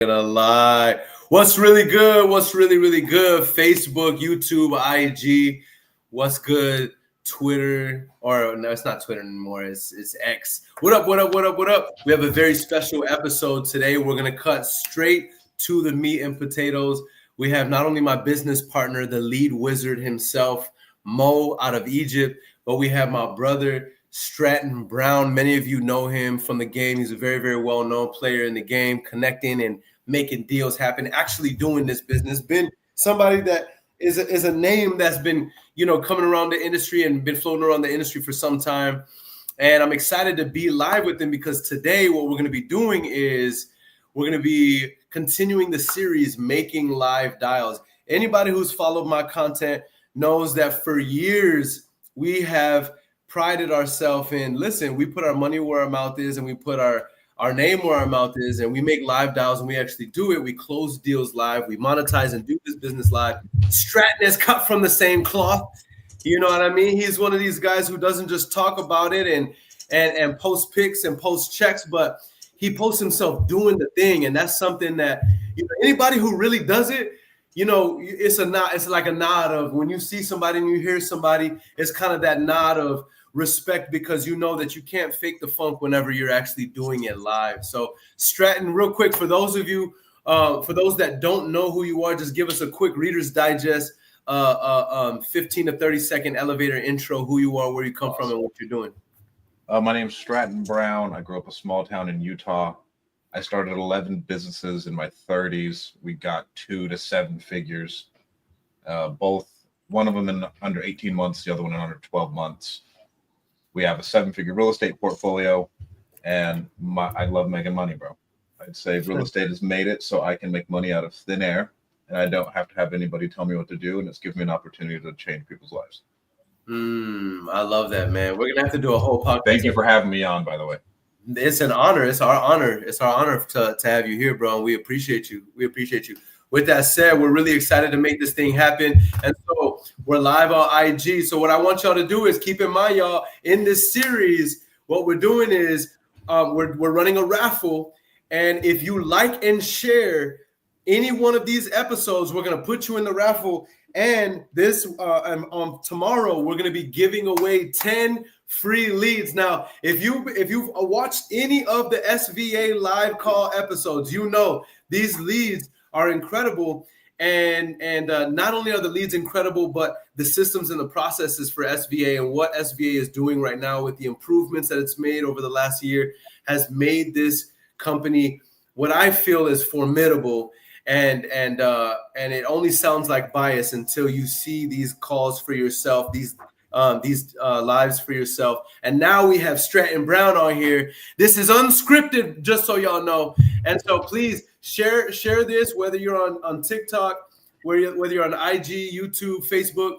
Gonna lie. What's really good? What's really good? Facebook, YouTube, IG. What's good? Twitter, or no, it's not Twitter anymore. It's X. What up? What up? What up? What up? We have a very special episode today. We're gonna cut straight to the meat and potatoes. We have not only my business partner, the lead wizard himself, Mo, out of Egypt, but we have my brother, Stratton Brown. Many of you know him from the game. He's a very well-known player in the game, connecting and making deals happen, actually doing this business. Been somebody that is a name that's been, coming around the industry and been floating around the industry for some time. And I'm excited to be live with him because today what we're going to be doing is we're going to be continuing the series, Making Live Dials. Anybody who's followed my content knows that for years we have prided ourselves in, listen, we put our money where our mouth is and we put our name where our mouth is, and we make live dials and we actually do it. We close deals live. We monetize and do this business live. Stratton is cut from the same cloth. You know what I mean? He's one of these guys who doesn't just talk about it and post pics and post checks, but he posts himself doing the thing. And that's something that, anybody who really does it, it's a nod. It's like a nod of when you see somebody and you hear somebody, it's kind of that nod of respect, because you know that you can't fake the funk whenever you're actually doing it live. So Stratton, real quick, for those of you, for those that don't know who you are, just give us a quick Reader's Digest, 15 to 30 second elevator intro, who you are, where you come from, and what you're doing. My name's Stratton Brown. I grew up a small town in Utah. I started 11 businesses in my 30s. We got 2 to 7 figures, both, one of them in under 18 months, the other one in under 12 months. We have a 7-figure real estate portfolio, and I love making money, bro. I'd say real estate has made it so I can make money out of thin air, and I don't have to have anybody tell me what to do, and it's given me an opportunity to change people's lives. I love that, man. We're gonna have to do a whole podcast. Thank you for having me on, by the way. It's an honor. It's our honor. It's our honor to have you here, bro. And we appreciate you. With that said, we're really excited to make this thing happen. And so we're live on IG. So what I want y'all to do is keep in mind, y'all, in this series, what we're doing is we're running a raffle. And if you like and share any one of these episodes, we're going to put you in the raffle. And this on tomorrow, we're going to be giving away 10 free leads. Now, if you've watched any of the SVA live call episodes, you know these leads are incredible, and not only are the leads incredible, but the systems and the processes for SVA and what SVA is doing right now with the improvements that it's made over the last year has made this company what I feel is formidable. And it only sounds like bias until you see these calls for yourself, these lives for yourself. And now we have Stratton Brown on here. This is unscripted, just so y'all know. And so please share this, whether you're on TikTok, whether you're on IG, YouTube, Facebook,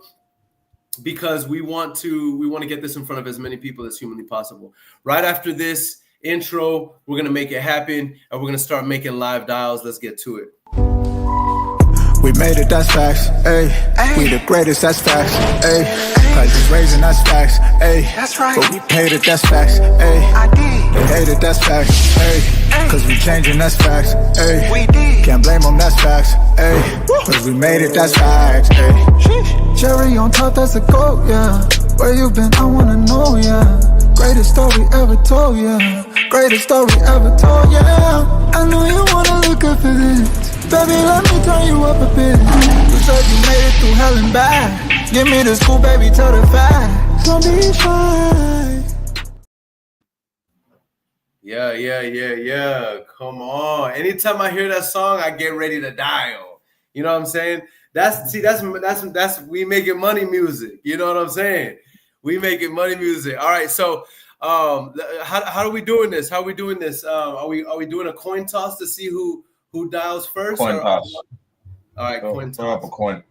because we want to get this in front of as many people as humanly possible. Right after this intro, we're gonna make it happen, and we're gonna start making live dials. Let's get to it. We made it, that's facts, ayy. We the greatest, that's facts, ayy. Prices raising, that's facts, ayy. That's right. But we paid it, that's facts, ayy. I did. They hate it, that's facts, ayy. Cause we changing, that's facts, ayy. We did. Can't blame them, that's facts, ayy. Cause we made it, that's facts, ayy. Cherry on top, that's a goat, yeah. Where you been, I wanna know, yeah. Greatest story ever told, yeah. Greatest story ever told, yeah. I know you wanna look up for this. Baby, let me turn you up a bit. You said you made it through hell and back. Give me the school, baby, tell the facts. Don't be shy. Yeah. Come on. Anytime I hear that song, I get ready to dial. You know what I'm saying? That's we making money music. You know what I'm saying? We making money music. All right. So how are we doing this? How are we doing this? Are we doing a coin toss to see who dials first? Coin toss. All right, coin toss. Throw up a coin.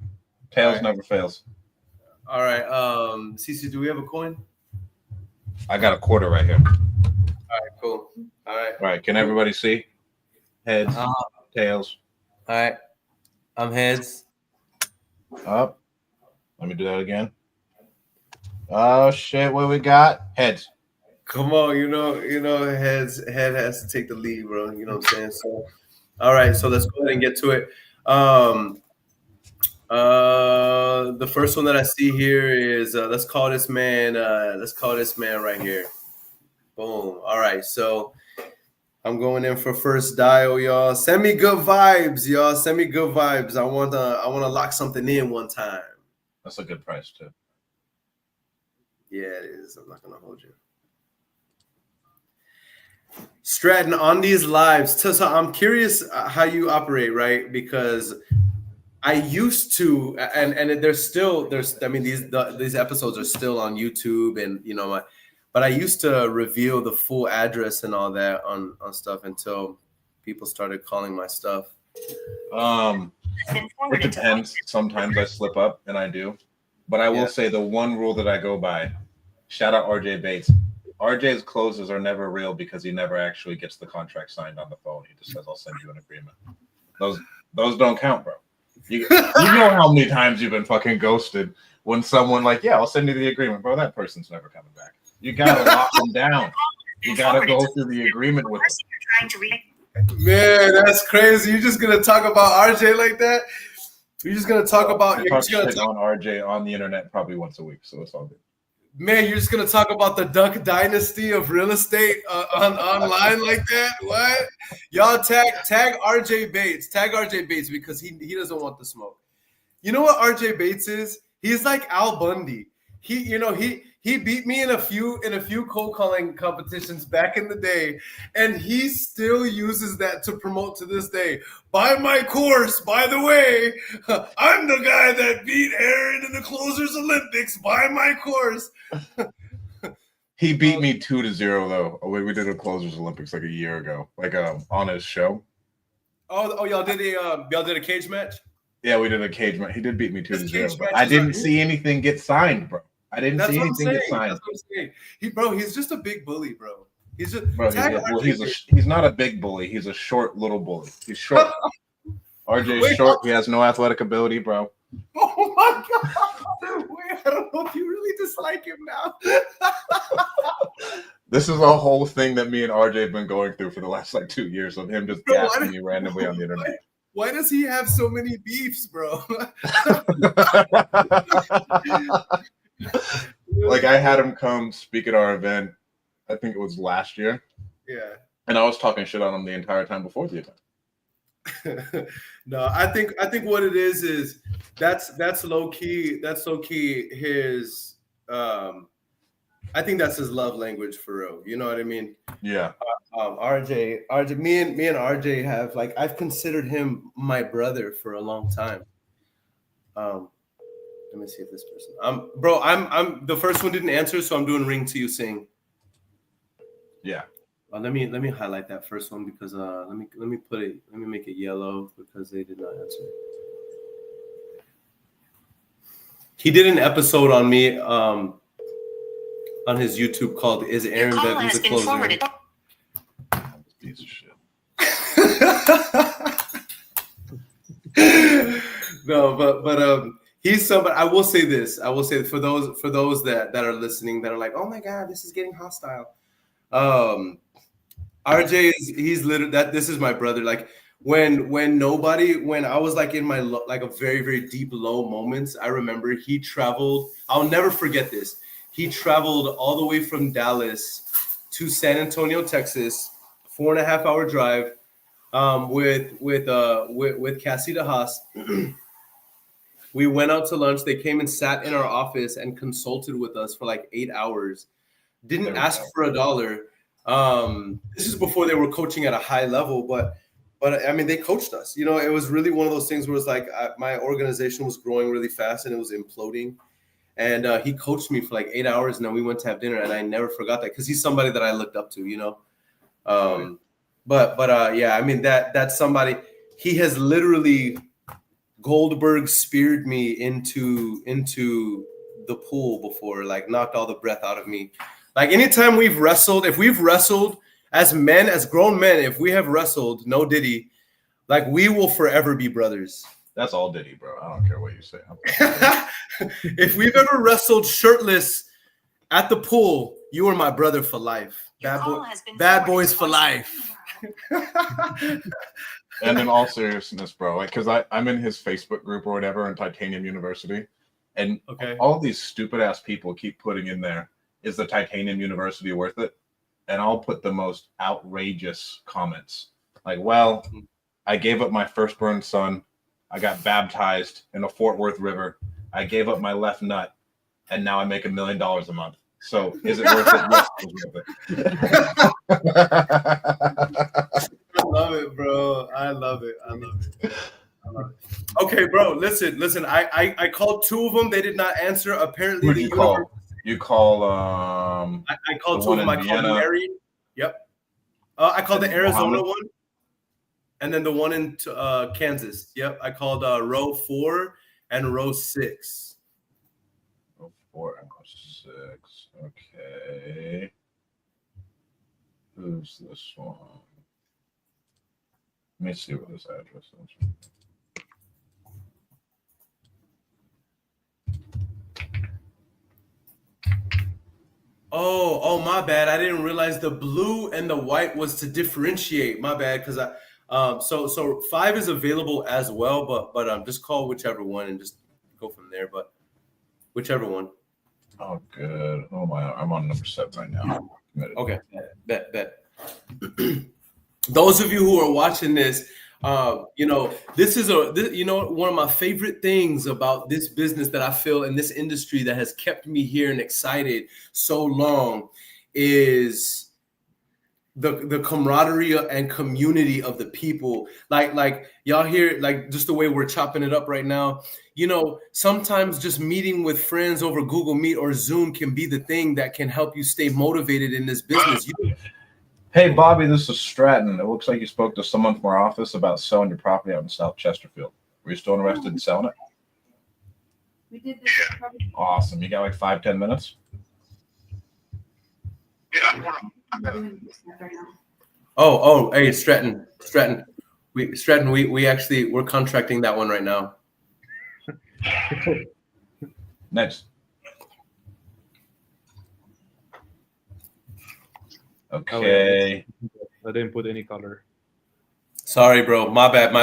Tails never fails. All right. Cece, do we have a coin? I got a quarter right here. All right, cool. All right. Can everybody see? Heads, tails. All right. I'm heads. Up. Let me do that again. Oh shit! What we got? Heads. Come on, head has to take the lead, bro. You know what I'm saying? So All right, so let's go ahead and get to it. The first one that I see here is let's call this man right here. Boom. All right, so I'm going in for first dial, y'all. Send me good vibes, y'all. Send me good vibes. I want to lock something in one time. That's a good price too. Yeah, it is. I'm not gonna hold you. Stratton, on these lives, so I'm curious how you operate, right? Because I used to, and there's I mean, these episodes are still on YouTube, and you know, but I used to reveal the full address and all that on stuff until people started calling my stuff. It depends. Sometimes I slip up, and I do. But I will say the one rule that I go by, shout out RJ Bates. RJ's closes are never real because he never actually gets the contract signed on the phone. He just says, I'll send you an agreement. Those don't count, bro. You know how many times you've been fucking ghosted when someone like, yeah, I'll send you the agreement. Bro, that person's never coming back. You got to lock them down. You got to go through the agreement with them. Man, that's crazy. You're just going to talk about RJ like that? You're just going to talk about... I talk shit on RJ on the internet probably once a week, so it's all good. Man, you're just going to talk about the Duck Dynasty of real estate online like that? What? Y'all tag RJ Bates. Tag RJ Bates because he doesn't want the smoke. You know what RJ Bates is? He's like Al Bundy. He beat me in a few cold calling competitions back in the day, and he still uses that to promote to this day. Buy my course, by the way. I'm the guy that beat Aaron in the Closers Olympics. Buy my course. He beat me 2-0 though. We did a Closers Olympics like a year ago, like on his show. Oh, y'all did a cage match? Yeah, we did a cage match. He did beat me 2-0, but I didn't see anything get signed, bro. I didn't see anything get signed. That's what I'm saying. He's just a big bully, bro. He's just he's not a big bully. He's a short little bully. He's short. RJ's short. He has no athletic ability, bro. Oh my god! Wait, I don't know if you really dislike him now. This is a whole thing that me and RJ have been going through for the last 2 years of him just gassing me randomly on the internet. Why does he have so many beefs, bro? Like I had him come speak at our event. I think it was last year. Yeah. And I was talking shit on him the entire time before the event. No, I think what it is that's low key. That's low key his. I think that's his love language for real. You know what I mean? Yeah. RJ, me and RJ have I've considered him my brother for a long time. Let me see if this person. I'm the first one didn't answer, so I'm doing ring to you sing. Yeah. Let me highlight that first one because let me make it yellow because they did not answer. He did an episode on me on his YouTube called "Is Aaron Bevins a Closer?" Piece of shit. No, but he's somebody. I will say this. I will say for those that are listening that are like, oh my god, this is getting hostile. RJ he's literally that. This is my brother. Like when I was in my a very very deep low moments. I remember he traveled. I'll never forget this. He traveled all the way from Dallas to San Antonio, Texas, 4.5 hour drive, with Cassie DeHaas. We went out to lunch. They came and sat in our office and consulted with us for 8 hours. Didn't ask for $1. This is before they were coaching at a high level, but I mean, they coached us. You know, it was really one of those things where it's my organization was growing really fast and it was imploding. And he coached me for 8 hours, and then we went to have dinner, and I never forgot that because he's somebody that I looked up to, you know. Yeah, I mean that's somebody. He has literally Goldberg speared me into the pool before, knocked all the breath out of me. Anytime we've wrestled, if we've wrestled as men, as grown men, if we have wrestled, no Diddy, we will forever be brothers. That's all Diddy, bro. I don't care what you say. If we've ever wrestled shirtless at the pool, you are my brother for life. Bad boys for life. And in all seriousness, bro, like, because I'm in his Facebook group or whatever in Titanium University, and all these stupid ass people keep putting in there, is the Titanium University worth it? And I'll put the most outrageous comments. Like, well, I gave up my firstborn son. I got baptized in a Fort Worth river. I gave up my left nut, and now I make $1 million a month. So is it worth it? Yes, it's worth it. I love it, bro. I love it. Okay, bro. Listen. I called 2 of them. They did not answer. Apparently, Who did you call? You call I called 2 of them. I called Mary. Yep. I called the Arizona one, and then the one in Kansas. Yep. I called row 4 and row 6. Row 4 and row 6. Okay. Who's this one? Let me see what this address is. Oh, my bad. I didn't realize the blue and the white was to differentiate. My bad, because so 5 is available as well, but just call whichever one and just go from there. But whichever one. Oh, good. Oh my, I'm on number 7 right now. Okay, bet. Those of you who are watching this, this is one of my favorite things about this business that I feel in this industry that has kept me here and excited so long is the camaraderie and community of the people. Like y'all hear, like, just the way we're chopping it up right now. Sometimes just meeting with friends over Google Meet or Zoom can be the thing that can help you stay motivated in this business. Hey, Bobby, this is Stratton. It looks like you spoke to someone from our office about selling your property out in South Chesterfield. Were you still interested in selling it? We did this. Awesome. You got like 5-10 minutes? Yeah. Oh, hey, Stratton. We're contracting that one right now. Next. Okay. I didn't put any color. Sorry, bro. My bad.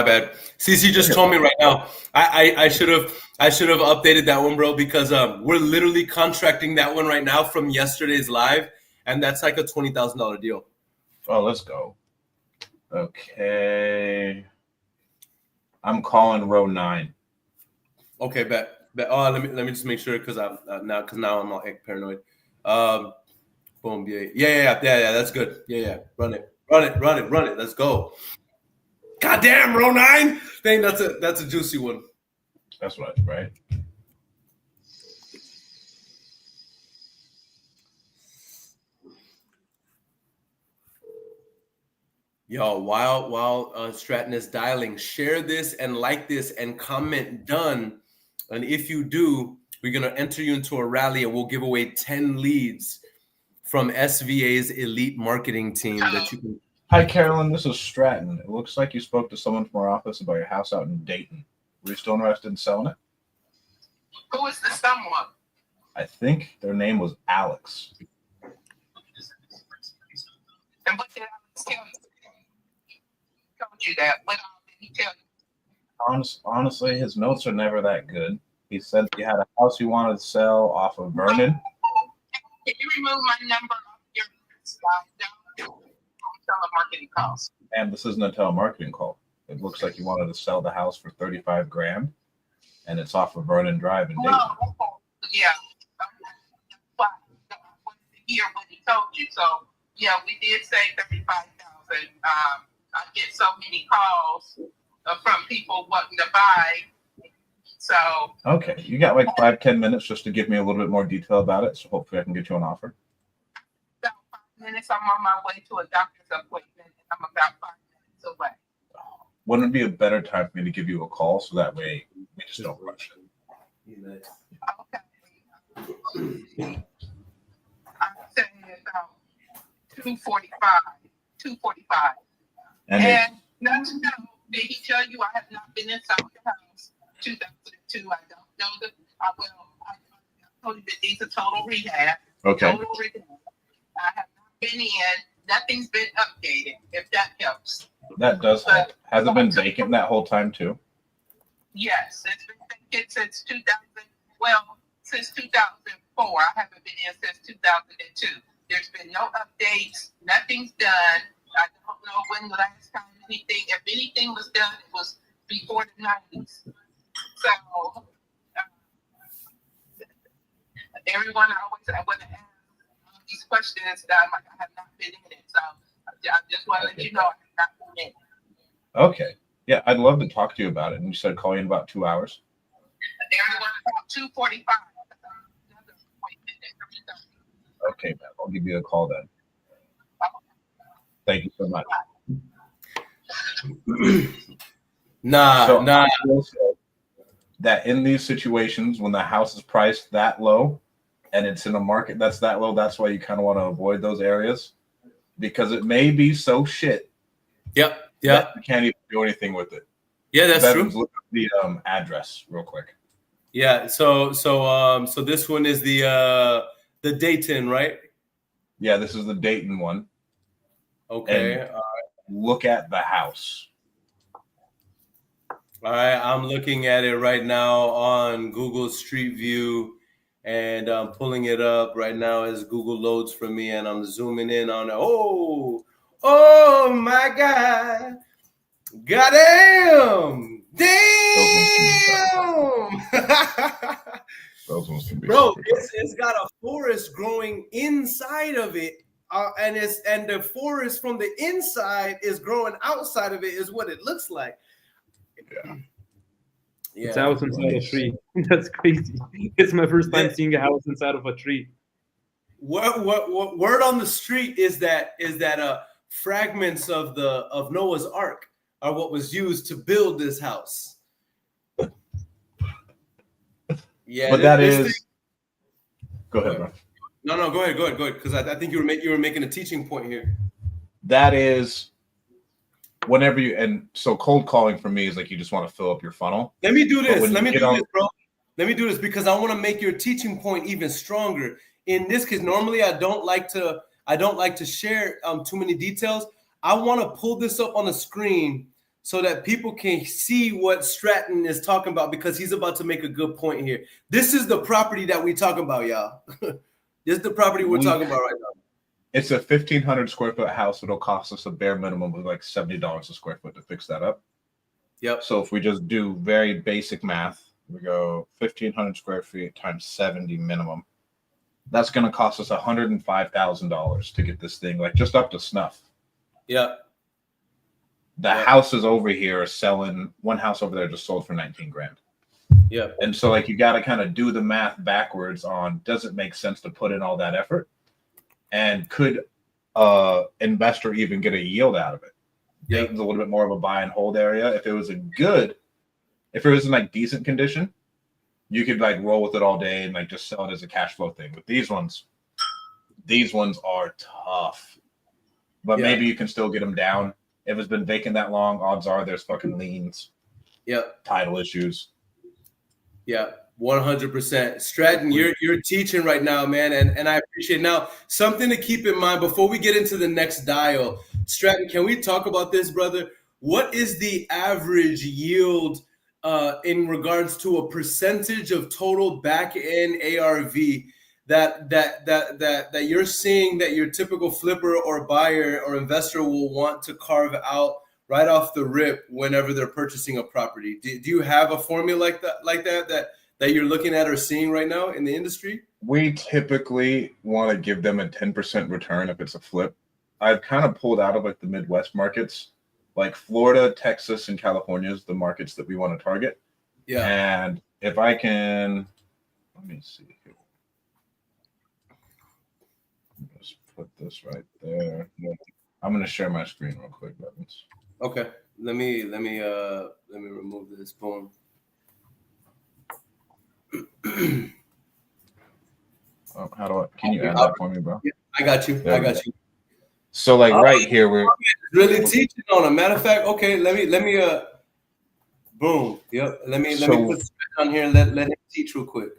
CC just told me right now. I should have updated that one, bro, because we're literally contracting that one right now from yesterday's live, and that's like a $20,000 deal. Oh, let's go. Okay. I'm calling row 9. Okay, bet. Oh, let me just make sure because now I'm all paranoid. Boom. Yeah. That's good. Yeah. Run it. Let's go. Goddamn, row 9. Dang, that's a juicy one. That's right. Yo, while Stratton is dialing, share this and like this and comment done. And if you do, we're gonna enter you into a rally and we'll give away 10 leads from SVA's elite marketing team that you can. Hi, Carolyn. This is Stratton. It looks like you spoke to someone from our office about your house out in Dayton. Were you still interested in selling it? Who is the someone? I think their name was Alex. And what did Alex tell you? He told you that. What did he tell you? Honestly, his notes are never that good. He said he had a house he wanted to sell off of Vernon. Can you remove my number off your list? Telemarketing calls. And this isn't a telemarketing call. It looks like you wanted to sell the house for $35,000, and it's off of Vernon Drive in Dayton. Yeah. What he told you. So yeah, we did say 35,000. I get so many calls from people wanting to buy. So okay, you got like 5-10 minutes just to give me a little bit more detail about it. So hopefully I can get you an offer. About 5 minutes. I'm on my way to a doctor's appointment, and I'm about 5 minutes away. Wouldn't it be a better time for me to give you a call so that way we just don't rush it? Okay. I'm saying about 2:45. And not to know, did he tell you I have not been inside the house 2002? I don't know that. I told you that these are total rehab. Okay. Total rehab. I have not been in nothing's been updated, if that helps. That does help. Has it been vacant that whole time too? Yes, it's been vacant since 2000. Well, since 2004. I haven't been in since 2002. There's been no updates. Nothing's done. I don't know when the last time anything, if anything was done, it was before the 90s. So everyone I want to ask these questions that I have not been in it. So I just want to let you know I have not been in it. Okay. Yeah, I'd love to talk to you about it. And you said call you in about 2 hours. Everyone about 2:45. Okay, man. I'll give you a call then. Thank you so much. Nah. I will say that in these situations, when the house is priced that low and it's in a market that's that low, that's why you kind of want to avoid those areas because it may be so shit. Yep. That you can't even do anything with it. Yeah, that's true. Look at the address real quick. Yeah. So this one is the Dayton, right? Yeah, this is the Dayton one. Okay. And look at the house. All right, I'm looking at it right now on Google Street View, and I'm pulling it up right now as Google loads for me, and I'm zooming in on it. Oh my God. Goddamn. Damn. Those ones can be Bro, it's got a forest growing inside of it. And the forest from the inside is growing outside of it is what it looks like. It's a house inside a tree. That's crazy. It's my first time seeing a house inside of a tree. What word on the street is that fragments of Noah's Ark are what was used to build this house. Yeah, but that is. Go ahead, bro. No, go ahead, because I think you were making a teaching point here. That is. Whenever you so cold calling for me is like you just want to fill up your funnel. Let me do this. Let me do this, bro. Let me do this because I want to make your teaching point even stronger. In this case, normally I don't like to share too many details. I want to pull this up on the screen so that people can see what Stratton is talking about because he's about to make a good point here. This is the property that we're talking about, y'all. This is the property we're talking about right now. It's a 1,500 square foot house. It'll cost us a bare minimum of like $70 a square foot to fix that up. Yep. So if we just do very basic math, we go 1,500 square feet times 70 minimum. That's going to cost us $105,000 to get this thing like just up to snuff. Yep. The houses over here are selling. One house over there just sold for 19 grand. Yeah. And so like you got to kind of do the math backwards on does it make sense to put in all that effort? And could investor even get a yield out of it? Yeah, It's a little bit more of a buy and hold area. If it was in like decent condition, you could like roll with it all day and like just sell it as a cash flow thing. But these ones are tough. But maybe you can still get them down. If it's been vacant that long, odds are there's fucking liens. Yep. Title issues. Yeah. 100%. Stratton, you're teaching right now, man, and I appreciate it. Now, something to keep in mind before we get into the next dial. Stratton, can we talk about this, brother? What is the average yield in regards to a percentage of total back-end ARV that you're seeing that your typical flipper or buyer or investor will want to carve out right off the rip whenever they're purchasing a property? Do you have a formula like that you're looking at or seeing right now in the industry? We typically want to give them a 10% return if it's a flip. I've kind of pulled out of like the Midwest markets, like Florida, Texas, and California is the markets that we want to target. Yeah. And if I can, let me see here. Just put this right there. I'm going to share my screen real quick, Evans. Okay. Let me remove this. Boom. Can you add that for me, bro? Yeah, I got you. So like right here, we're really teaching on a matter of fact. Okay, let me boom. Yep. Let me put this on here and let him teach real quick.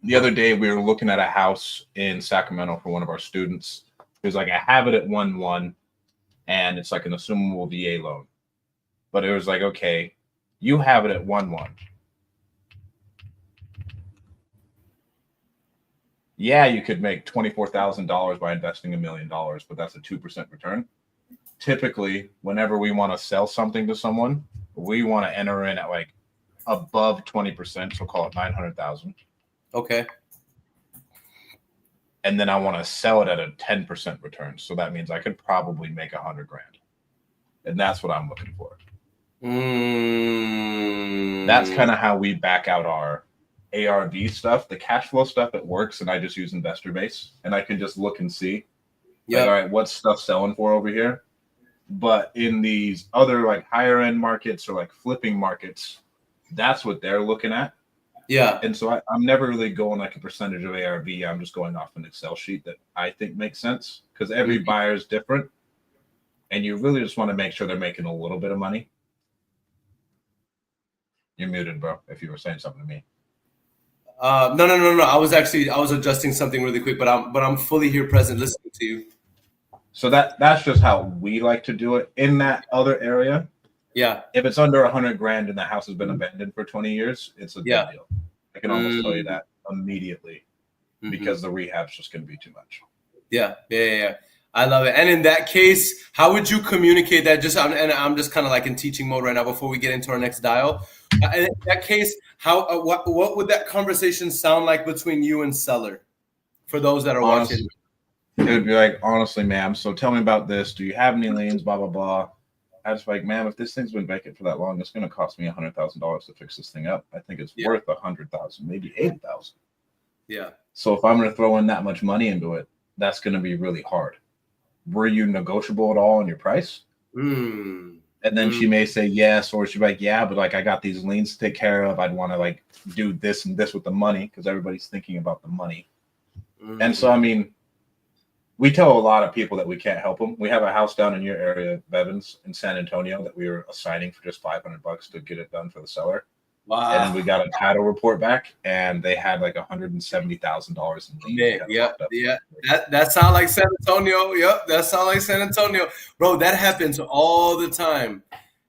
The other day we were looking at a house in Sacramento for one of our students, He was like, I have it at 1-1, and it's like an assumable VA loan. But it was like, okay, you have it at 1-1. Yeah, you could make $24,000 by investing $1 million, but that's a 2% return. Typically, whenever we want to sell something to someone, we want to enter in at like above 20%, so call it 900,000. Okay. And then I want to sell it at a 10% return. So that means I could probably make $100,000. And that's what I'm looking for. That's kind of how we back out our ARV stuff. The cash flow stuff, it works, and I just use investor base, and I can just look and see, like, all right, what's stuff selling for over here? But in these other like higher end markets or like flipping markets, that's what they're looking at. Yeah. And so I'm never really going like a percentage of ARV. I'm just going off an Excel sheet that I think makes sense, because every buyer is different, and you really just want to make sure they're making a little bit of money. You're muted, bro, if you were saying something to me. No. I was adjusting something really quick, but I'm fully here present listening to you. So that's just how we like to do it. In that other area, yeah, if it's under $100,000 and the house has been abandoned for 20 years, it's a deal. I can almost tell you that immediately, because the rehab's just going to be too much. Yeah. I love it. And in that case, how would you communicate that? I'm just kind of like in teaching mode right now before we get into our next dial. In that case, what would that conversation sound like between you and seller for those that are watching? It would be like, honestly, ma'am, so tell me about this. Do you have any liens? Blah, blah, blah. I was like, ma'am, if this thing's been vacant for that long, it's going to cost me $100,000 to fix this thing up. I think it's worth $100,000, maybe $80,000. Yeah. So if I'm going to throw in that much money into it, that's going to be really hard. Were you negotiable at all on your price? And then she may say yes, or she'd be like, yeah, but like I got these liens to take care of. I'd want to like do this and this with the money, because everybody's thinking about the money. And so, I mean, we tell a lot of people that we can't help them. We have a house down in your area, Bevins, in San Antonio, that we were assigning for just $500 to get it done for the seller. Wow. And then we got a title report back, and they had like $170,000 in liens. Yeah. That sounds like San Antonio. Yep, that sounds like San Antonio, bro. That happens all the time.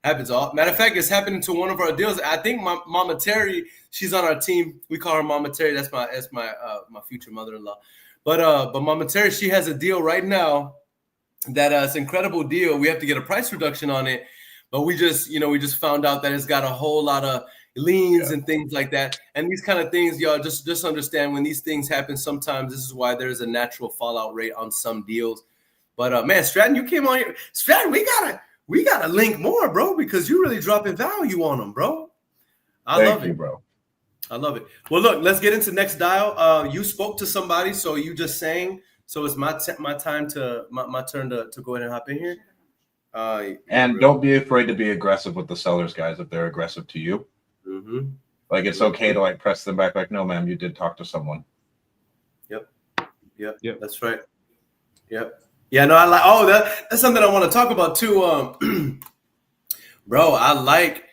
Matter of fact, it's happening to one of our deals. I think Mama Terry, she's on our team. We call her Mama Terry. That's my future mother-in-law. But Mama Terry, she has a deal right now that it's an incredible deal. We have to get a price reduction on it, but we just found out that it's got a whole lot of liens and things like that. And these kind of things, y'all, just understand, when these things happen, sometimes this is why there's a natural fallout rate on some deals. But man, Stratton, you came on here. Stratton, we gotta link more, bro, because you're really dropping value on them, bro. Thank you, bro. I love it. Well, look, let's get into next dial. You spoke to somebody, so you just sang. So it's my turn to go ahead and hop in here. And don't be afraid to be aggressive with the sellers, guys, if they're aggressive to you. Like, it's okay to like press them back, like, no, ma'am, you did talk to someone. Yep. That's right. Yep. Yeah, no, I like. Oh, that's something I want to talk about too. Bro, I like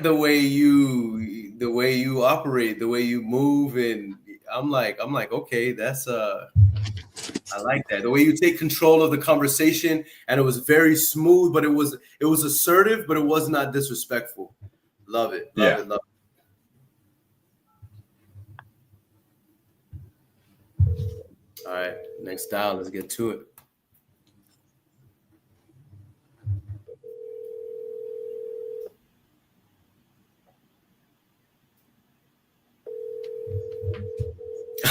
the way you operate, the way you move, and I'm like, okay, that's I like that. The way you take control of the conversation, and it was very smooth, but it was assertive, but it was not disrespectful. Love it. Love it. All right, next dial. Let's get to it.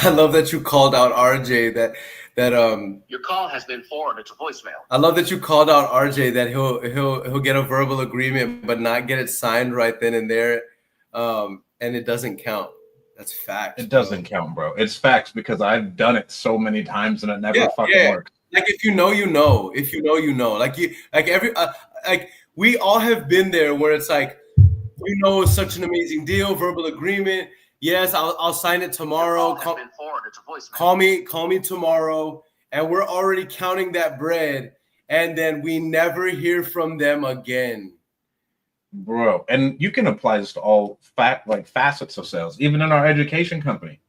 I love that you called out RJ that your call has been forwarded to voicemail. I love that you called out RJ that he'll get a verbal agreement but not get it signed right then and there, and it doesn't count. That's facts. It doesn't count, bro. It's facts, because I've done it so many times and it never fucking works. Like, if you know, you know. If you know, you know. Like we all have been there where it's like, it's such an amazing deal, verbal agreement. Yes, I'll sign it tomorrow. Call me tomorrow, and we're already counting that bread, and then we never hear from them again. Bro, and you can apply this to all facets of sales, even in our education company.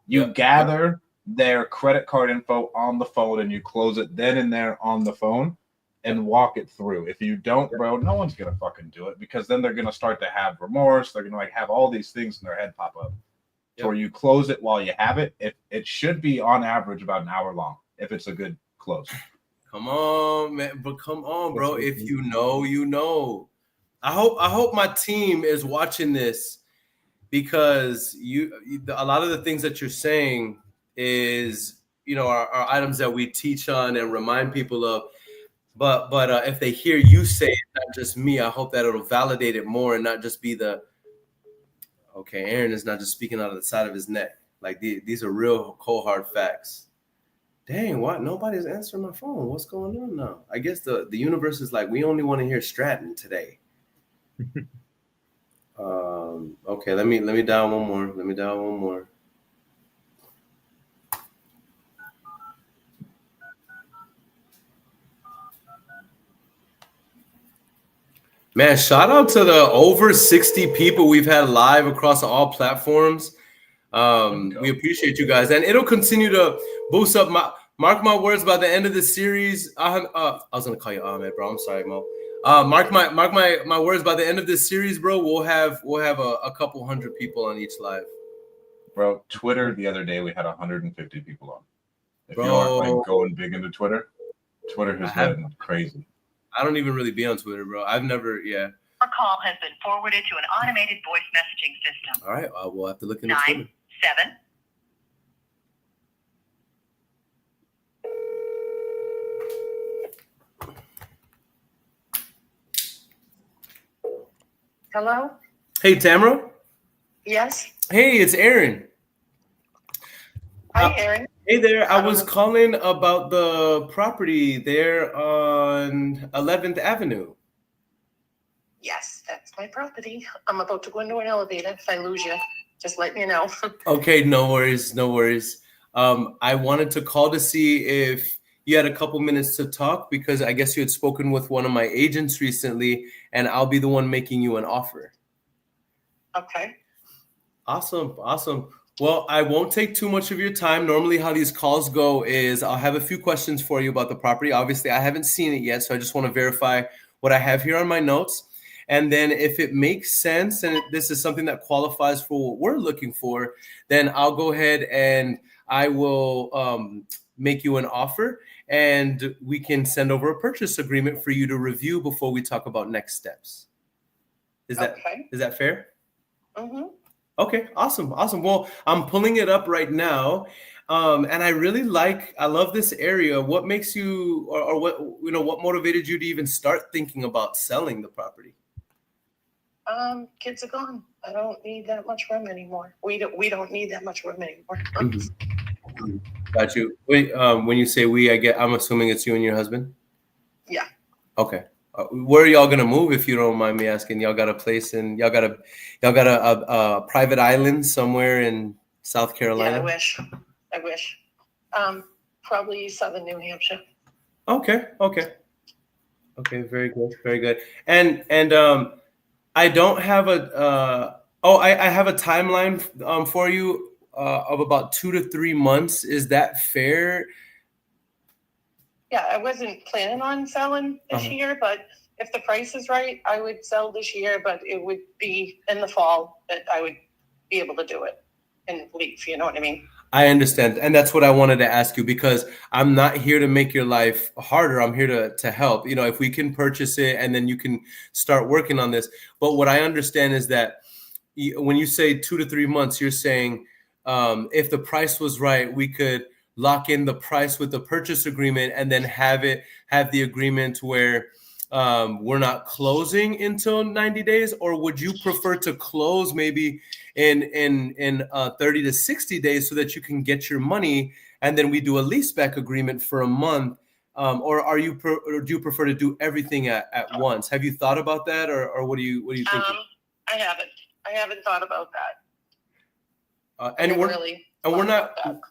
You gather their credit card info on the phone, and you close it then and there on the phone and walk it through. If you don't, bro, no one's gonna fucking do it, because then they're gonna start to have remorse. They're gonna like have all these things in their head pop up. So you close it while you have it. It should be on average about an hour long if it's a good close. Come on, man, but come on, bro. If you know, you know. I hope my team is watching this, because a lot of the things that you're saying is, are items that we teach on and remind people of. But if they hear you say it, not just me, I hope that it'll validate it more and not just be okay, Aaron is not just speaking out of the side of his neck. Like these are real cold hard facts. Dang, what? Nobody's answering my phone. What's going on now? I guess the universe is like, we only want to hear Stratton today. Okay, let me dial one more. Man, shout out to the over 60 people we've had live across all platforms. We appreciate you guys, and it'll continue to boost up. Mark my words, by the end of the series, I was gonna call you Ahmed, bro. I'm sorry, Mo. Mark my words, by the end of this series, bro. We'll have a couple hundred people on each live. Bro, Twitter the other day we had 150 people on. If you aren't like going big into Twitter has been crazy. I don't even really be on Twitter, bro. I've never, Your call has been forwarded to an automated voice messaging system. All right, we'll have to look into Twitter. 7. Hello? Hey, Tamara? Yes? Hey, it's Aaron. Hi, Aaron. Hey there. I was calling about the property there on 11th Avenue. Yes, that's my property. I'm about to go into an elevator. If I lose you, just let me know. Okay, no worries. I wanted to call to see if you had a couple minutes to talk, because I guess you had spoken with one of my agents recently, and I'll be the one making you an offer. Okay. Awesome. Well, I won't take too much of your time. Normally how these calls go is I'll have a few questions for you about the property. Obviously, I haven't seen it yet, so I just want to verify what I have here on my notes. And then if it makes sense and this is something that qualifies for what we're looking for, then I'll go ahead and I will make you an offer, and we can send over a purchase agreement for you to review before we talk about next steps. Is that fair? Mm-hmm. Okay, awesome. Well, I'm pulling it up right now, and I love this area. What makes you, or what motivated you to even start thinking about selling the property? Kids are gone. I don't need that much room anymore. We don't need that much room anymore. Mm-hmm. Got you. Wait, when you say we, I'm assuming it's you and your husband? Yeah. Okay. Where are y'all gonna move, if you don't mind me asking? Y'all got a place y'all got a private island somewhere in South Carolina? Yeah, I wish. Probably southern New Hampshire. Okay. Very good. And I don't have I have a timeline for you of about 2 to 3 months. Is that fair? Yeah, I wasn't planning on selling this year, but if the price is right, I would sell this year, but it would be in the fall that I would be able to do it and leave, you know what I mean? I understand. And that's what I wanted to ask you, because I'm not here to make your life harder. I'm here to help. If we can purchase it and then you can start working on this. But what I understand is that when you say 2 to 3 months, you're saying if the price was right, we could lock in the price with the purchase agreement and then have the agreement where we're not closing until 90 days, or would you prefer to close maybe in 30 to 60 days so that you can get your money and then we do a leaseback agreement for a month? Or or do you prefer to do everything at once? Have you thought about that, or what are you thinking? I haven't thought about that. And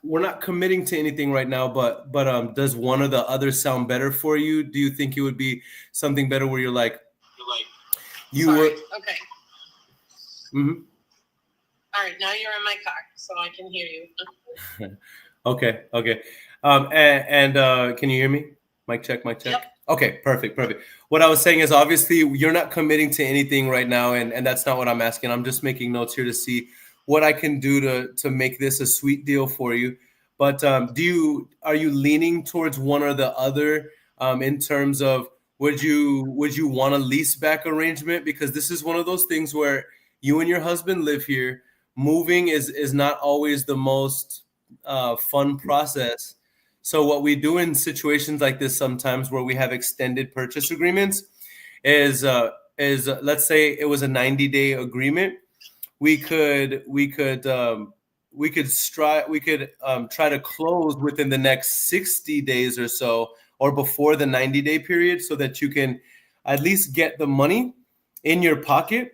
we're not committing to anything right now, but does one or the other sound better for you? Do you think it would be something better where you're like you Sorry. were okay. Mm-hmm. All right, now you're in my car, so I can hear you. Okay. And can you hear me? Mic check. Yep. Okay, perfect. What I was saying is obviously you're not committing to anything right now, and that's not what I'm asking. I'm just making notes here to see what I can do to make this a sweet deal for you. But are you leaning towards one or the other in terms of would you want a lease back arrangement? Because this is one of those things where you and your husband live here. Moving is not always the most fun process. So what we do in situations like this sometimes where we have extended purchase agreements is let's say it was a 90-day agreement. We could try to close within the next 60 days or so, or before the 90-day period, so that you can at least get the money in your pocket,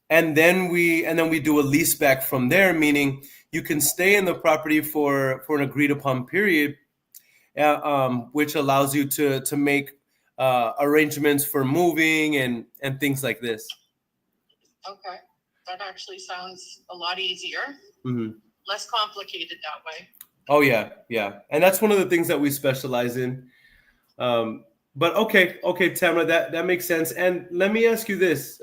and then we do a lease back from there, meaning you can stay in the property for an agreed upon period, which allows you to make arrangements for moving and things like this. Okay, that actually sounds a lot easier, less complicated that way. Oh yeah, and that's one of the things that we specialize in. But okay, Tamara, that makes sense. And let me ask you this: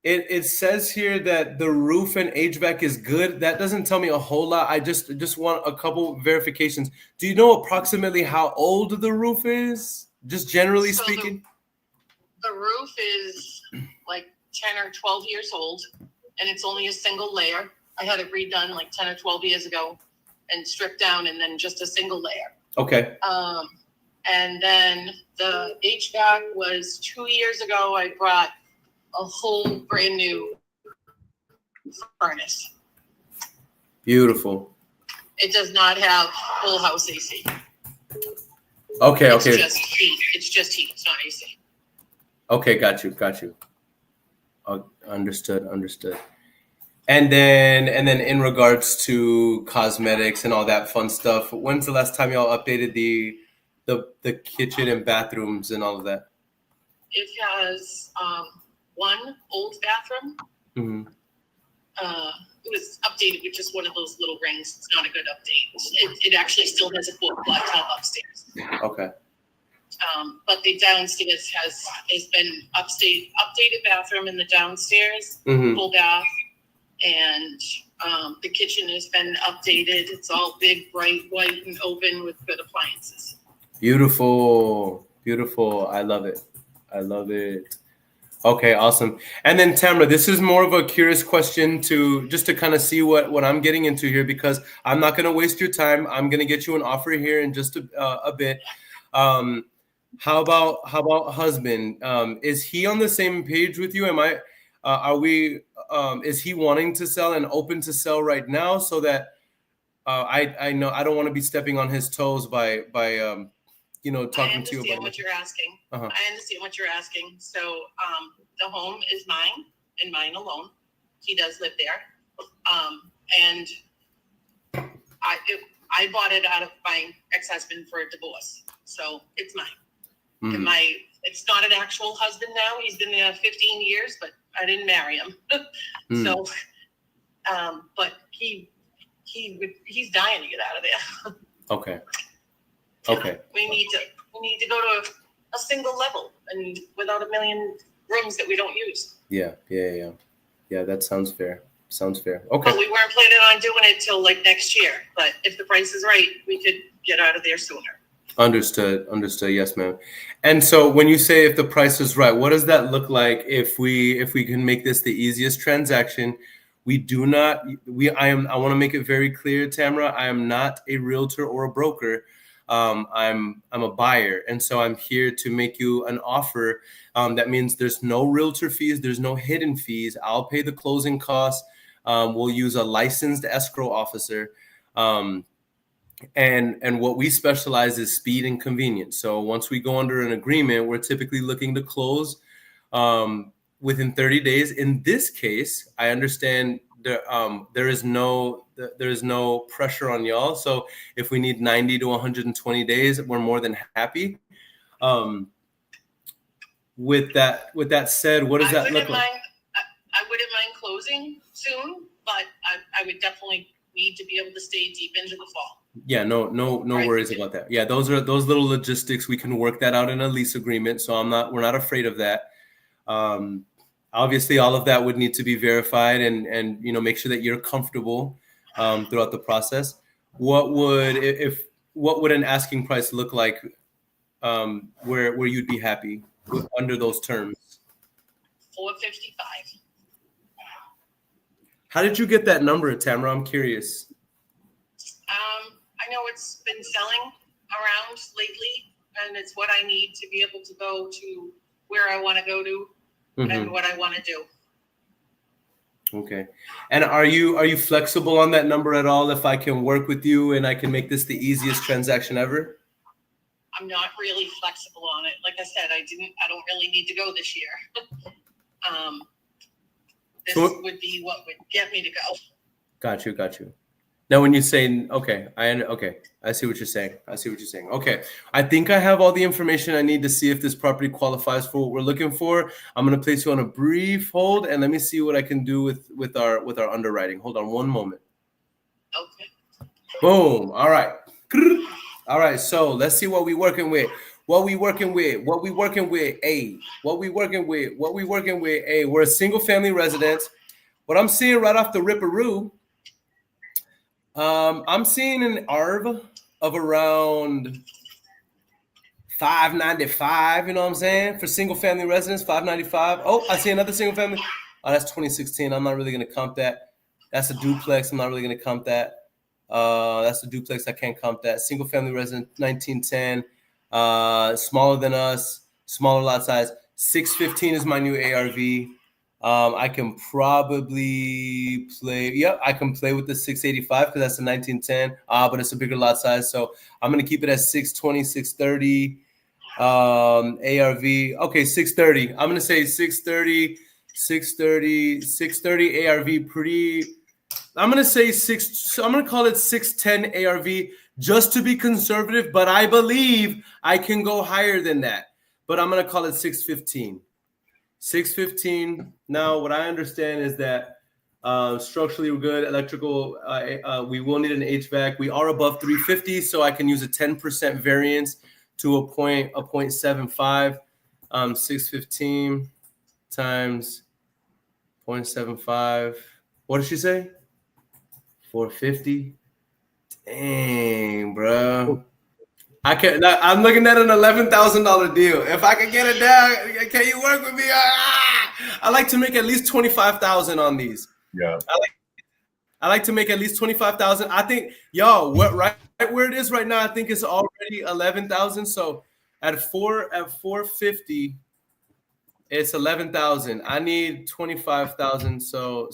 it says here that the roof and HVAC is good. That doesn't tell me a whole lot. I just want a couple verifications. Do you know approximately how old the roof is, just generally speaking? The roof is like 10 or 12 years old, and it's only a single layer. I had it redone like 10 or 12 years ago and stripped down, and then just a single layer. Okay. And then the HVAC was 2 years ago. I brought a whole brand new furnace. Beautiful. It does not have full house AC. Okay. It's just heat. It's not AC. Okay, got you. Understood. And then in regards to cosmetics and all that fun stuff, when's the last time y'all updated the kitchen and bathrooms and all of that? It has one old bathroom. Mm-hmm. It was updated with just one of those little rings. It's not a good update. It actually still has a full flat tub upstairs. Okay. But the downstairs has been updated bathroom in the downstairs, full bath, and the kitchen has been updated. It's all big, bright, white, and open with good appliances. Beautiful. I love it. Okay, awesome. And then Tamara, this is more of a curious question to kind of see what I'm getting into here, because I'm not going to waste your time. I'm going to get you an offer here in just a bit. How about husband? Is he on the same page with you? Is he wanting to sell and open to sell right now, so that I know I don't want to be stepping on his toes by talking to you about what you're asking. Uh-huh. I understand what you're asking. So the home is mine and mine alone. He does live there. And I bought it out of my ex-husband for a divorce. So it's mine. Mm-hmm. And it's not an actual husband now. He's been there 15 years, but I didn't marry him. So, but he's dying to get out of there. Okay. We need to go to a single level and without a million rooms that we don't use. Yeah. That sounds fair. Okay. But we weren't planning on doing it till like next year. But if the price is right, we could get out of there sooner. Understood. Yes, ma'am. And so when you say if the price is right, what does that look like if we can make this the easiest transaction? I want to make it very clear, Tamara, I am not a realtor or a broker. I'm a buyer. And so I'm here to make you an offer. That means there's no realtor fees. There's no hidden fees. I'll pay the closing costs. We'll use a licensed escrow officer. And what we specialize is speed and convenience. So once we go under an agreement, we're typically looking to close within 30 days. In this case, I understand there is no pressure on y'all. So if we need 90 to 120 days, we're more than happy. With that said, what does that look like? I wouldn't mind closing soon, but I would definitely need to be able to stay deep into the fall. Yeah, no worries about that. Yeah, those little logistics. We can work that out in a lease agreement. So we're not afraid of that. Obviously, all of that would need to be verified and make sure that you're comfortable throughout the process. What would an asking price look like where you'd be happy under those terms? $455. How did you get that number, Tamara? I'm curious. I know it's been selling around lately, and it's what I need to be able to go to where I want to go to and what I want to do. Okay. And are you flexible on that number at all? If I can work with you and I can make this the easiest transaction ever? I'm not really flexible on it. Like I said, I don't really need to go this year. This would be what would get me to go. Got you. Now, when you say, I see what you're saying. Okay. I think I have all the information I need to see if this property qualifies for what we're looking for. I'm going to place you on a brief hold and let me see what I can do with our underwriting. Hold on one moment. Okay. Boom. All right. So let's see what we're working with. We're a single family residence. What I'm seeing right off the ripperoo, I'm seeing an ARV of around 595, you know what I'm saying? For single family residence, 595. Oh, I see another single family. Oh, that's 2016. I'm not really going to comp that. That's a duplex. I'm not really going to comp that. That's a duplex. I can't comp that. Single family resident, 1910. Smaller than us, smaller lot size. 615 is my new ARV. I can probably play. Yep, I can play with the 685 because that's a 1910. But it's a bigger lot size, so I'm gonna keep it at 620, 630. ARV. Okay, 630. I'm gonna say 630 ARV. Pretty. I'm gonna say I'm gonna call it 610 ARV just to be conservative. But I believe I can go higher than that. But I'm gonna call it 615. 615. Now, what I understand is that structurally we're good. Electrical, we will need an HVAC. We are above 350, so I can use a 10% variance to a 0.75. 615 times 0.75. What did she say? 450. Dang, bro. I'm looking at an $11,000 deal. If I can get it down, can you work with me? I like to make at least $25,000 on these. Yeah. I like to make at least $25,000. I think, right where it is right now, I think it's already $11,000. So at 450, it's $11,000. I need $25,000. So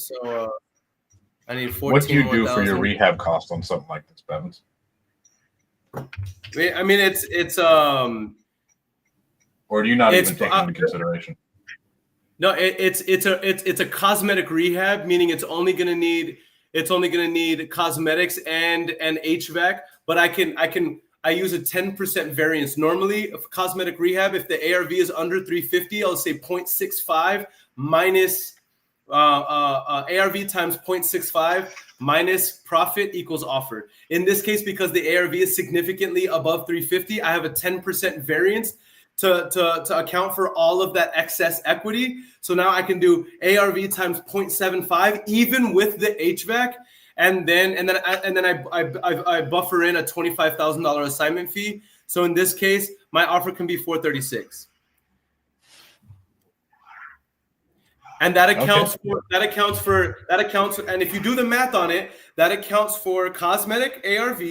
I need 14. What do you do for your rehab cost on something like this, Bevins? I mean, it's or do you not even take into consideration? No, it's a cosmetic rehab, meaning it's only gonna need cosmetics and HVAC. But I use a 10% variance. Normally, of cosmetic rehab, if the ARV is under 350, I'll say 0.65 minus ARV times 0.65 minus profit equals offer. In this case, because the ARV is significantly above 350, I have a 10% variance to account for all of that excess equity. So now I can do ARV times 0.75 even with the HVAC, and then I buffer in a $25,000 assignment fee. So in this case, my offer can be 436. And that accounts for, and if you do the math on it, that accounts for cosmetic ARV,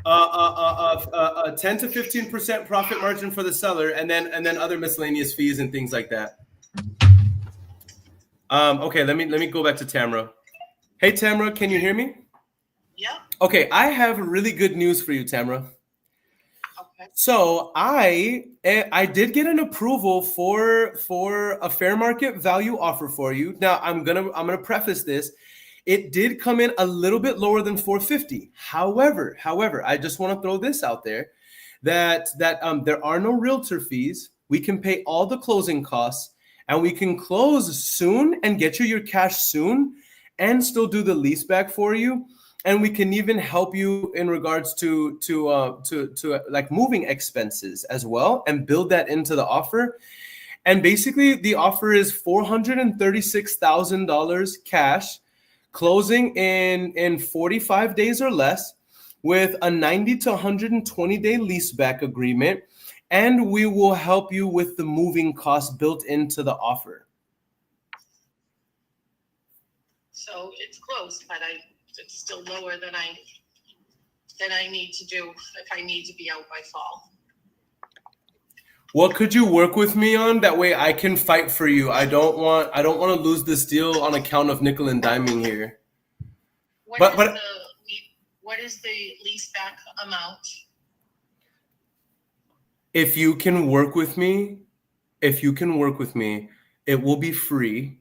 a 10 to 15% profit margin for the seller, and then other miscellaneous fees and things like that. Okay, let me go back to Tamara. Hey, Tamara, can you hear me? Yeah. Okay, I have really good news for you, Tamara. Okay. So I did get an approval for a fair market value offer for you. Now I'm gonna preface this. It did come in a little bit lower than 450. However, I just want to throw this out there that there are no realtor fees. We can pay all the closing costs, and we can close soon and get you your cash soon, and still do the lease back for you. and we can even help you in regards to like moving expenses as well, and build that into the offer. And basically, the offer is $436,000 cash, closing in 45 days or less, with a 90 to 120 day leaseback agreement, and we will help you with the moving costs built into the offer. So it's close, but it's still lower than I need to do if I need to be out by fall. What could you work with me on? That way I can fight for you. I don't want to lose this deal on account of nickel and diming here. What is the lease back amount? If you can work with me, it will be free.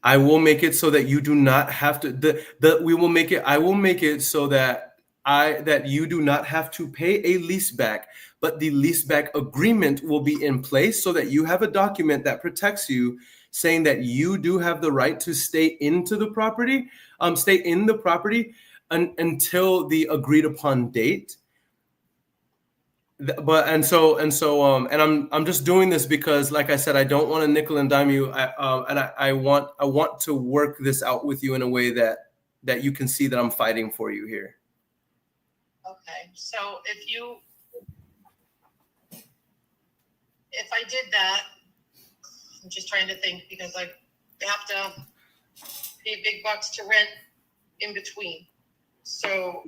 I will make it so that you do not have to. I will make it so that you do not have to pay a lease back, but the lease back agreement will be in place so that you have a document that protects you, saying that you do have the right to stay in the property until the agreed upon date. I'm just doing this because, like I said, I don't want to nickel and dime you. I want to work this out with you in a way that you can see that I'm fighting for you here. Okay, so if I did that, I'm just trying to think, because I have to pay big bucks to rent in between. So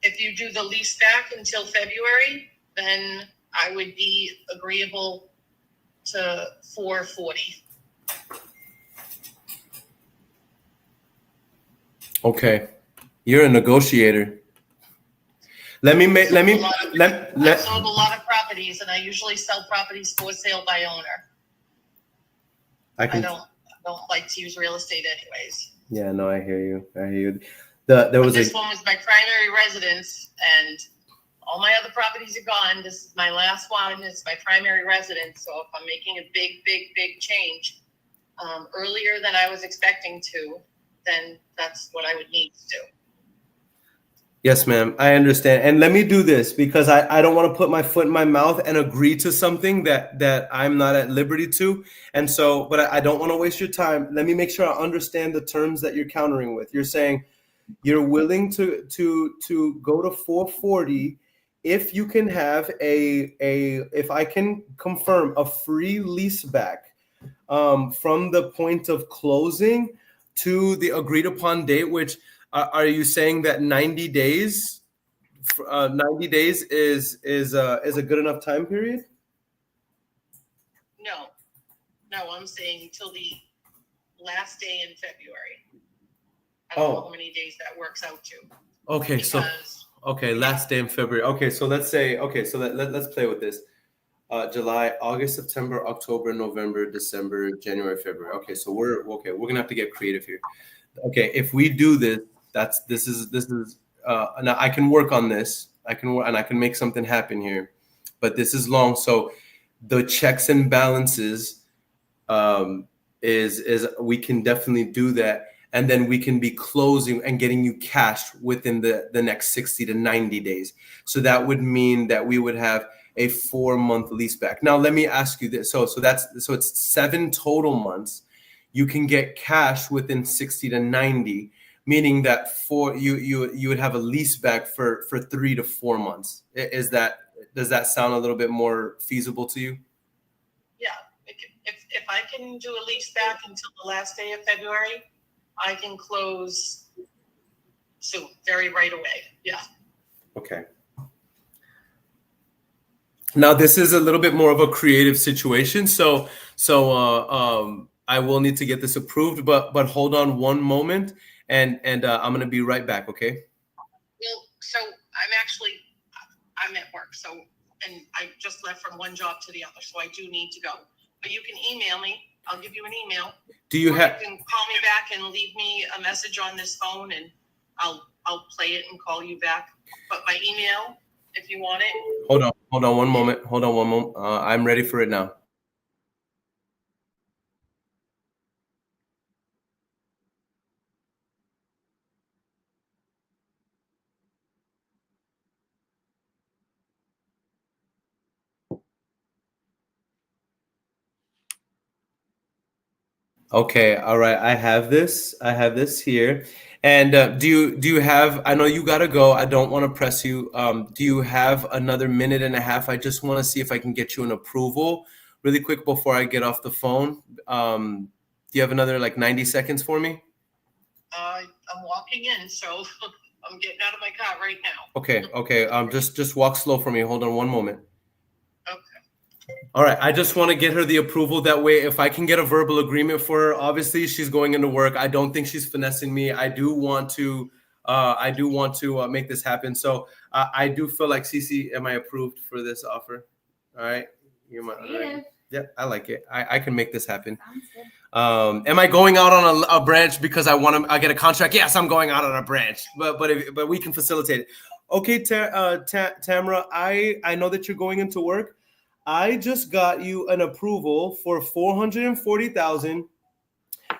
if you do the lease back until February, then I would be agreeable to $440. Okay, you're a negotiator. I've sold a lot of properties, and I usually sell properties for sale by owner. I don't like to use real estate anyways. Yeah, no, I hear you. This one was my primary residence, and all my other properties are gone. This is my last one. It's my primary residence. So if I'm making a big change earlier than I was expecting to, then that's what I would need to do. Yes, ma'am. I understand. And let me do this, because I don't want to put my foot in my mouth and agree to something that I'm not at liberty to. And so, but I don't want to waste your time. Let me make sure I understand the terms that you're countering with. You're saying you're willing to go to 440 if you can have if I can confirm a free lease back from the point of closing to the agreed upon date, which are you saying that 90 days is a good enough time period? No, I'm saying until the last day in February. I don't know how many days that works out to. Okay, last day in February. Okay, so let's say, let's play with this. July, August, September, October, November, December, January, February. Okay, so we're gonna have to get creative here. Okay, if we do this, this is now I can work on this. I can make something happen here, but this is long. So the checks and balances is we can definitely do that, and then we can be closing and getting you cash within the next 60 to 90 days. So that would mean that we would have a 4-month lease back. Now let me ask you this. So it's 7 total months. You can get cash within 60 to 90, meaning that you would have a lease back for 3 to 4 months. Does that sound a little bit more feasible to you? Yeah, if I can do a lease back until the last day of February, I can close soon, right away. Yeah. Okay. Now this is a little bit more of a creative situation, so I will need to get this approved, but hold on one moment, and I'm gonna be right back. Okay. Well, so I'm at work, and I just left from one job to the other, so I do need to go. But you can email me. I'll give you an email. You can call me back and leave me a message on this phone, and I'll play it and call you back. But my email, if you want it. Hold on one moment. I'm ready for it now. Okay, all right. I have this. I have this here. And do you have? I know you gotta go. I don't want to press you. Do you have another minute and a half? I just want to see if I can get you an approval really quick before I get off the phone. Do you have another like 90 seconds for me? I'm walking in, so I'm getting out of my car right now. Okay. Just walk slow for me. Hold on one moment. Okay. All right. I just want to get her the approval. That way, if I can get a verbal agreement for her, obviously she's going into work. I don't think she's finessing me. I do want to make this happen. So I do feel like Cece, am I approved for this offer? All right. You're my. Right. Yeah, I like it. I can make this happen. Am I going out on a branch because I get a contract? Yes, I'm going out on a branch, but we can facilitate it. Okay, Tamara, I know that you're going into work. I just got you an approval for $440,000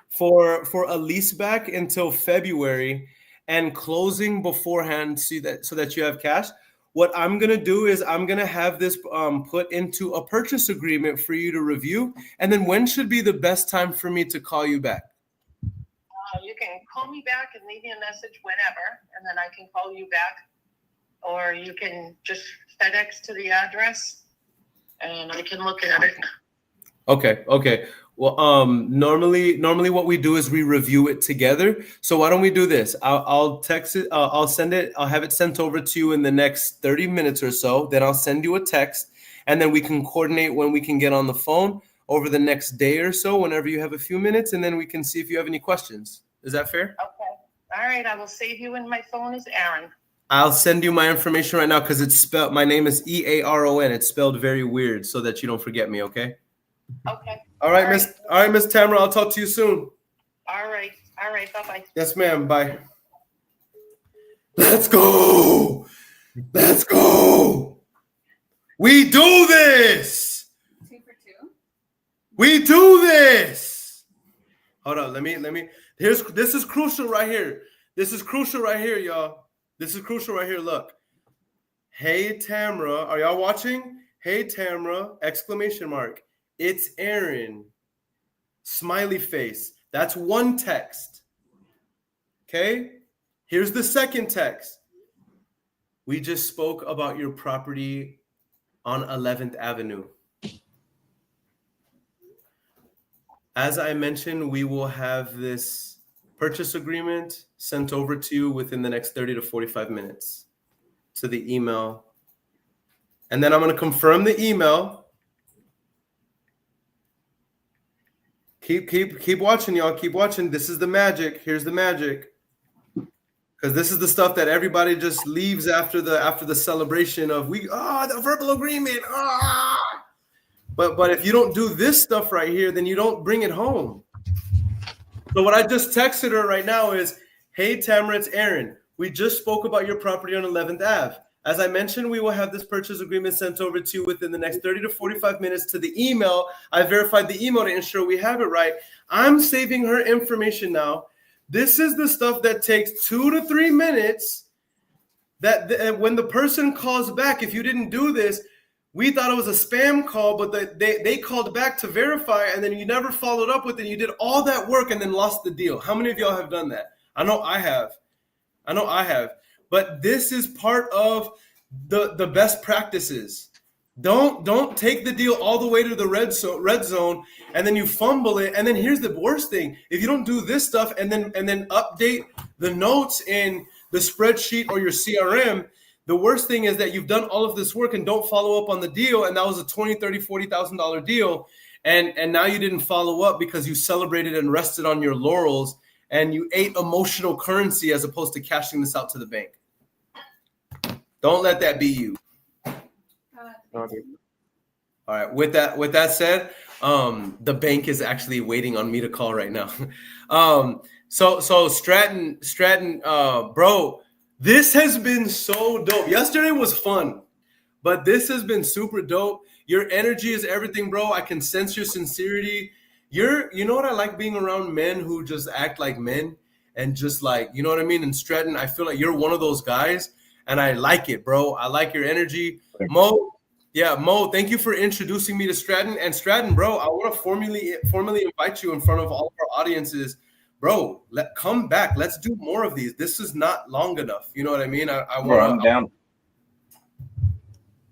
for a lease back until February and closing beforehand so that you have cash. What I'm going to do is I'm going to have this put into a purchase agreement for you to review. And then when should be the best time for me to call you back? You can call me back and leave me a message whenever, and then I can call you back. Or you can just FedEx to the address, and I can look at it. Okay. Well, normally what we do is we review it together. So why don't we do this? I'll text it. I'll send it. I'll have it sent over to you in the next 30 minutes or so. Then I'll send you a text, and then we can coordinate when we can get on the phone over the next day or so, whenever you have a few minutes, and then we can see if you have any questions. Is that fair? Okay. All right. I will save you in my phone as Aaron. I'll send you my information right now because it's spelled. My name is Earon. It's spelled very weird, so that you don't forget me. Okay. Okay. All right, Miss Tamara. I'll talk to you soon. All right. Bye-bye. Yes, ma'am. Bye. Let's go. We do this. 2 for 2. We do this. Hold on. Let me. This is crucial right here. Y'all. This is crucial right here. Look. Hey, Tamara. Are y'all watching? Hey, Tamara. ! It's Aaron. Smiley face. That's one text. Okay? Here's the second text. We just spoke about your property on 11th Avenue. As I mentioned, we will have this purchase agreement sent over to you within the next 30 to 45 minutes to the email. And then I'm going to confirm the email. Keep watching, y'all. Keep watching. This is the magic. Here's the magic. Because this is the stuff that everybody just leaves after the celebration of the verbal agreement. But if you don't do this stuff right here, then you don't bring it home. So what I just texted her right now is, hey, Tamara, it's Aaron. We just spoke about your property on 11th Ave. As I mentioned, we will have this purchase agreement sent over to you within the next 30 to 45 minutes to the email. I verified the email to ensure we have it right. I'm saving her information now. This is the stuff that takes 2 to 3 minutes that when the person calls back, if you didn't do this, we thought it was a spam call, but they called back to verify, and then you never followed up with it. You did all that work and then lost the deal. How many of y'all have done that? I know I have. But this is part of the best practices. Don't take the deal all the way to the red zone and then you fumble it. And then here's the worst thing: if you don't do this stuff and then update the notes in the spreadsheet or your CRM, the worst thing is that you've done all of this work and don't follow up on the deal, and that was a $20,000, $30,000, $40,000 deal, and now you didn't follow up because you celebrated and rested on your laurels. And you ate emotional currency as opposed to cashing this out to the bank. Don't let that be you. All right. With that said, the bank is actually waiting on me to call right now. So Stratton, bro, this has been so dope. Yesterday was fun, but this has been super dope. Your energy is everything, bro. I can sense your sincerity. You know what I like, being around men who just act like men and just like, you know what I mean? And Stratton, I feel like you're one of those guys, and I like it, bro. I like your energy. Mo, Yeah, Mo, thank you for introducing me to Stratton. And Stratton, bro, I want to formally invite you in front of all of our audiences. Bro, come back. Let's do more of these. This is not long enough. You know what I mean? I'm down.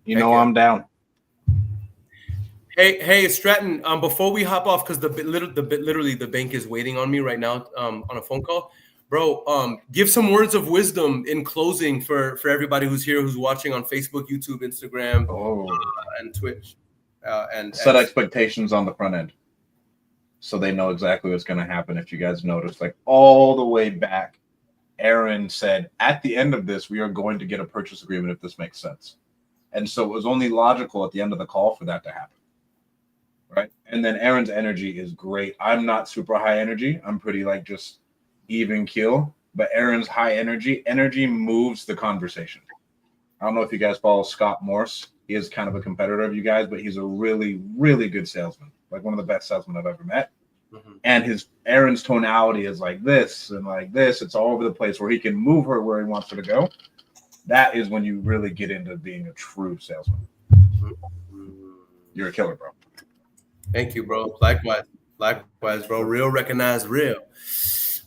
I'm down. Hey, Stratton. Before we hop off, because literally the bank is waiting on me right now. On a phone call, bro. Give some words of wisdom in closing for everybody who's here, who's watching on Facebook, YouTube, Instagram, and Twitch. And set expectations on the front end, so they know exactly what's going to happen. If you guys notice, like all the way back, Aaron said, at the end of this, we are going to get a purchase agreement if this makes sense. And so it was only logical at the end of the call for that to happen. Right. And then Aaron's energy is great. I'm not super high energy. I'm pretty like just even keel. But Aaron's high energy moves the conversation. I don't know if you guys follow Scott Morse. He is kind of a competitor of you guys, but he's a really, really good salesman. Like one of the best salesmen I've ever met. Mm-hmm. And Aaron's tonality is like this and like this. It's all over the place where he can move her where he wants her to go. That is when you really get into being a true salesman. You're a killer, bro. Thank you, bro. Likewise, bro. Real recognize real.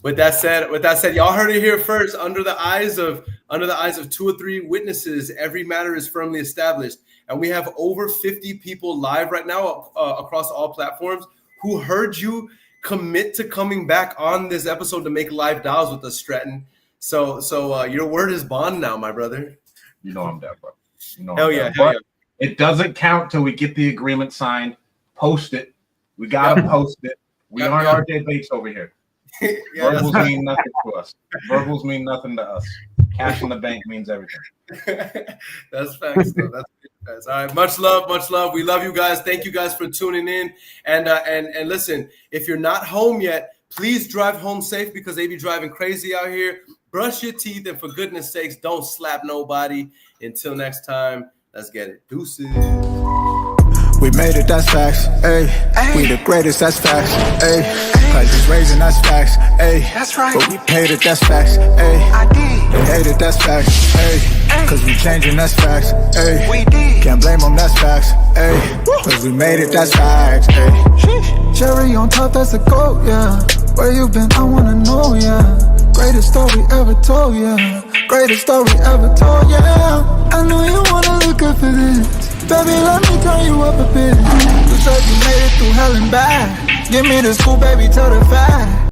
With that said, y'all heard it here first. Under the eyes of 2 or 3 witnesses, every matter is firmly established. And we have over 50 people live right now across all platforms who heard you commit to coming back on this episode to make live dials with us, Stratton. So your word is bond now, my brother. You know I'm down, bro. Hell yeah. It doesn't count till we get the agreement signed. Post it. We gotta post it. We aren't RJ Bates over here. Verbals mean nothing to us. Verbals mean nothing to us. Cash in the bank means everything. That's facts, though. That's facts. All right, much love. We love you guys. Thank you guys for tuning in. And listen, if you're not home yet, please drive home safe because they be driving crazy out here. Brush your teeth, and for goodness sakes, don't slap nobody. Until next time, let's get it. Deuces. We made it, that's facts, ayy. We the greatest, that's facts, ayy. Prices raising, that's facts, ayy. That's right. But we paid it, that's facts, ayy. They hate it, that's facts, ayy. Cause we changing, that's facts, ayy. We did. Can't blame them, that's facts, ayy. Cause we made it, that's facts, ayy. Cherry on top, that's a goat, yeah. Where you been, I wanna know, yeah. Greatest story ever told, yeah. Greatest story ever told, yeah. I know you wanna look up for this. Baby, let me turn you up a bit. You said you made it through hell and back. Give me the scoop, baby, tell the fact.